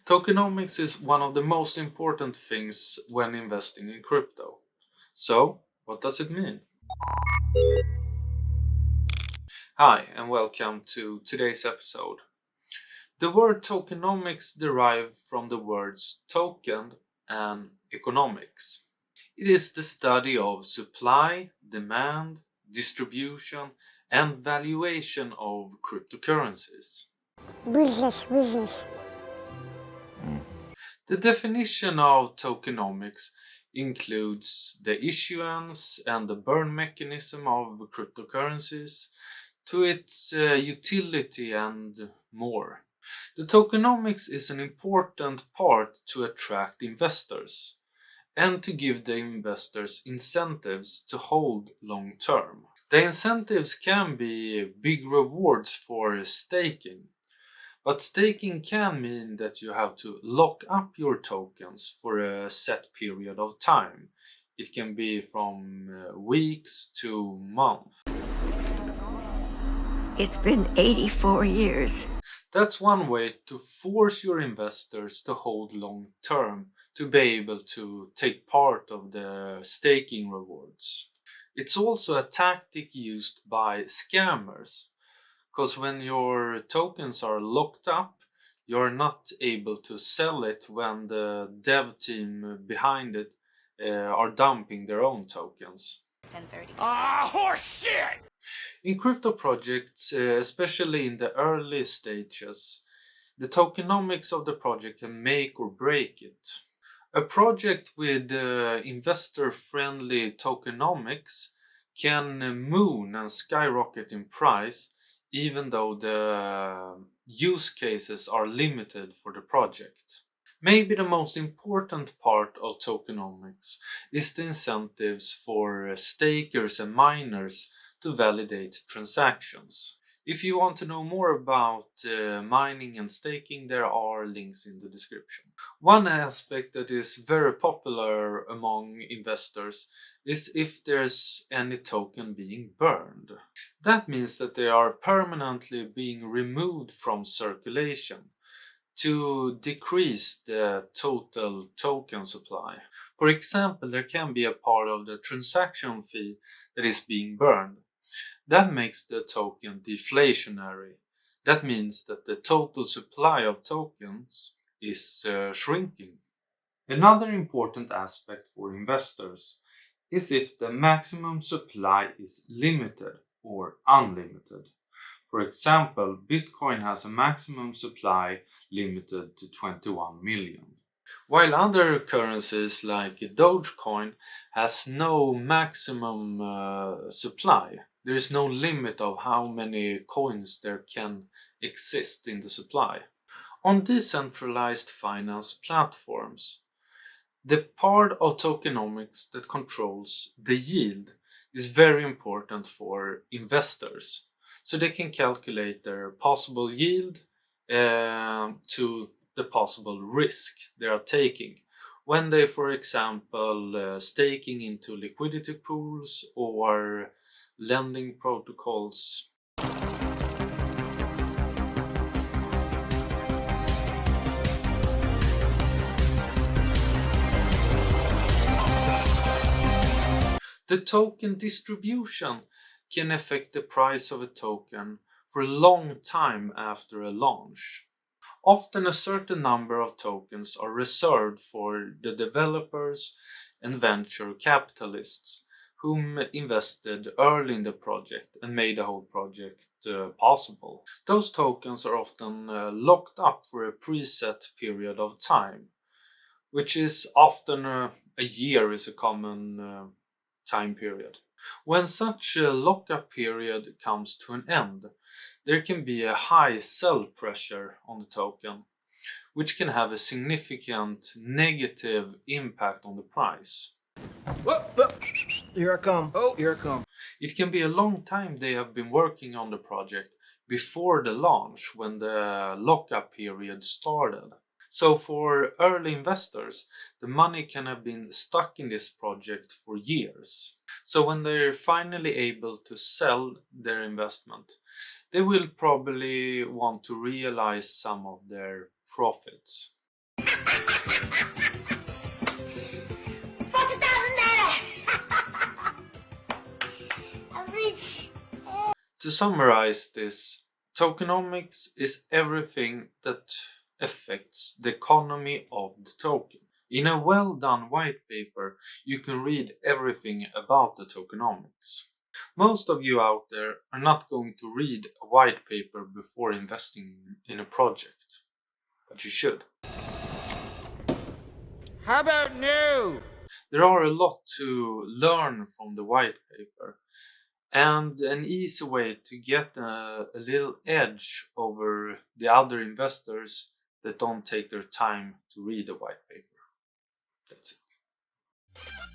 Tokenomics is one of the most important things when investing in crypto. So, what does it mean? Hi, and welcome to today's episode. The word tokenomics derives from the words token and economics. It is the study of supply, demand, distribution, and valuation of cryptocurrencies. Business. The definition of tokenomics includes the issuance and the burn mechanism of cryptocurrencies to its utility and more. The tokenomics is an important part to attract investors and to give the investors incentives to hold long term. The incentives can be big rewards for staking, but staking can mean that you have to lock up your tokens for a set period of time. It can be from weeks to months. It's been 84 years. That's one way to force your investors to hold long term to be able to take part of the staking rewards. It's also a tactic used by scammers, because when your tokens are locked up, you're not able to sell it when the dev team behind it are dumping their own tokens. 10:30. Ah, horse shit! In crypto projects, especially in the early stages, the tokenomics of the project can make or break it. A project with investor-friendly tokenomics can moon and skyrocket in price even though the use cases are limited for the project. Maybe the most important part of tokenomics is the incentives for stakers and miners to validate transactions. If you want to know more about mining and staking, there are links in the description. One aspect that is very popular among investors is if there's any token being burned. That means that they are permanently being removed from circulation to decrease the total token supply. For example, there can be a part of the transaction fee that is being burned. That makes the token deflationary. That means that the total supply of tokens is shrinking. Another important aspect for investors is if the maximum supply is limited or unlimited. For example, Bitcoin has a maximum supply limited to 21 million. While other currencies like Dogecoin has no maximum supply. There is no limit of how many coins there can exist in the supply. On decentralized finance platforms, the part of tokenomics that controls the yield is very important for investors, so they can calculate their possible yield to the possible risk they are taking when they, for example, staking into liquidity pools or lending protocols. The token distribution can affect the price of a token for a long time after a launch. Often a certain number of tokens are reserved for the developers and venture capitalists whom invested early in the project and made the whole project possible. Those tokens are often locked up for a preset period of time, which is often a year is a common time period. When such a lockup period comes to an end, there can be a high sell pressure on the token, which can have a significant negative impact on the price. Here I come. Oh, here I come. It can be a long time they have been working on the project before the launch when the lockup period started. So for early investors, the money can have been stuck in this project for years. So when they're finally able to sell their investment, they will probably want to realize some of their profits. To summarize this, tokenomics is everything that affects the economy of the token. In a well done white paper, you can read everything about the tokenomics. Most of you out there are not going to read a white paper before investing in a project, but you should. How about no? There are a lot to learn from the white paper, and an easy way to get a little edge over the other investors that don't take their time to read the white paper. That's it.